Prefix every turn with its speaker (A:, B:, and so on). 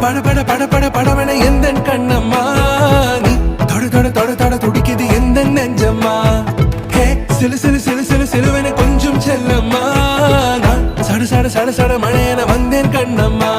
A: பட பட பட பட படவன எந்த கண்ணம்மா நீ தொட தொட தொட தொட துடிக்குது எந்த நெஞ்சம்மா ஹே சிலு சிலு சிலு சிலு சிலுவன கொஞ்சம் செல்லம்மா நான் சட சட சட சட மழையன வந்தேன் கண்ணம்மா